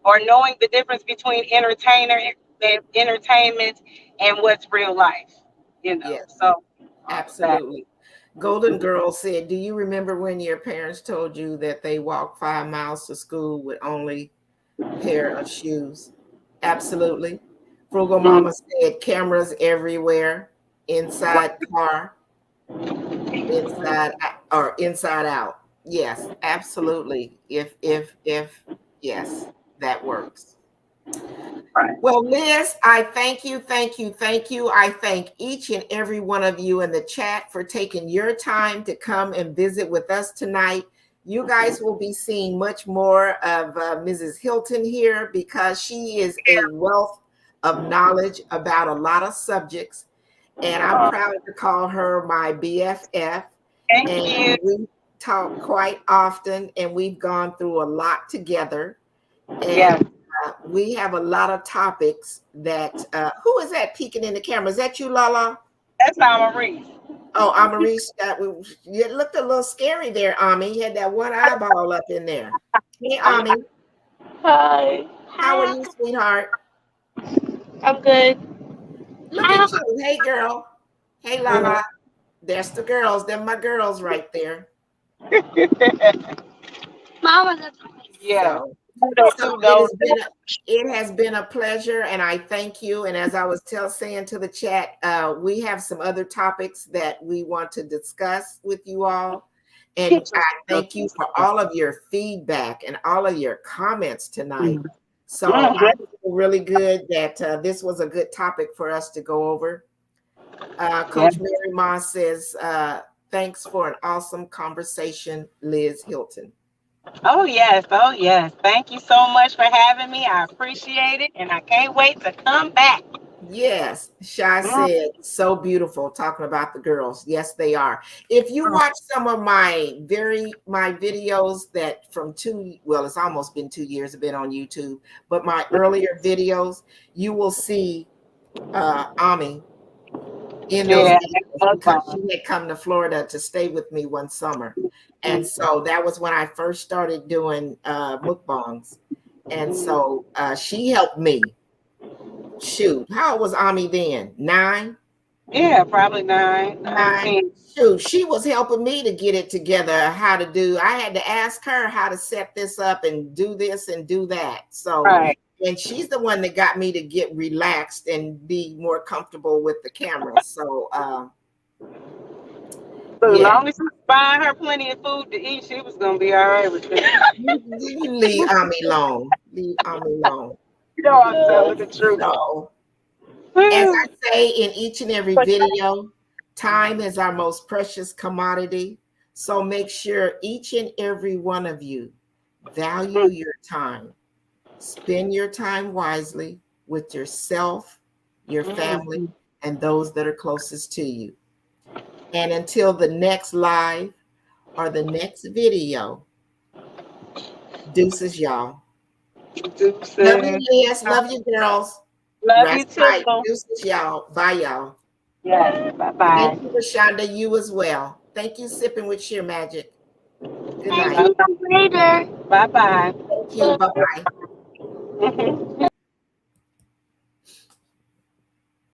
or knowing the difference between entertainment and what's real life, yes, so all of that. absolutely. Golden Girl said, "Do you remember when your parents told you that they walked 5 miles to school with only pair of shoes?" Absolutely. Frugal Mm, Mama said, "Cameras everywhere, inside car, inside or inside out." Yes, absolutely. If yes, that works. right. Well, Liz, I thank you, thank you, thank you. I thank each and every one of you in the chat for taking your time to come and visit with us tonight. You guys will be seeing much more of Mrs. Hilton here, because she is a wealth of knowledge about a lot of subjects. And I'm Uh, proud to call her my BFF. Thank And you. we talk quite often, and we've gone through a lot together. And Yeah, we have a lot of topics that who is that peeking in the camera? Is that you, Lala? that's how Maurice. Oh, Amaris, you looked a little scary there, Ami. You had that one eyeball up in there. Hey, Ami, Hi. how are Hi, you, sweetheart? I'm good. Look Hi, at you. Hey, girl. Hey, Lala. That's the girls. They're my girls right there. Mama. That's Yeah. So, Pluto so too, though. it has been a pleasure, and I thank you. And as I was saying to the chat, we have some other topics that we want to discuss with you all. And I thank you for all of your feedback and all of your comments tonight. So I feel really good that this was a good topic for us to go over. Yeah. Coach Mary Moss says, thanks for an awesome conversation, Liz Hilton. Oh, yes. Oh, yes. Thank you so much for having me. I appreciate it. And I can't wait to come back. Yes, Shy Mm, said, so beautiful talking about the girls. Yes, they are. If you watch some of my videos that from well, it's almost been 2 years, I've been on YouTube, but my earlier videos, you will see Ami in those yeah. videos, That's because fun. she had come to Florida to stay with me one summer. And so that was when I first started doing mukbangs. And so she helped me. Shoot, how old was Ami then? 9? Yeah, probably 9. 9, 10. Shoot, she was helping me to get it together, how to do. I had to ask her how to set this up and do this and do that. So, Right. and she's the one that got me to get relaxed and be more comfortable with the camera. So, So as yeah, long as she's buying her plenty of food to eat, she was going to be all right with it. you leave Ami alone. Leave Ami alone. You know I'm telling the truth. So, as I say in each and every video, time is our most precious commodity. So make sure each and every one of you value your time. Spend your time wisely with yourself, your family, and those that are closest to you. And until the next live or the next video, deuces, y'all. Love you, Deuces. Liz. Love you, girls. Love you Rest too. tight. Deuces, y'all. Bye, y'all. Yes. Bye Thank bye. you, Rashonda. You as well. Thank you, Sipping with Sheer Magic. Good I night. see you later. Bye bye. Thank you. Bye bye.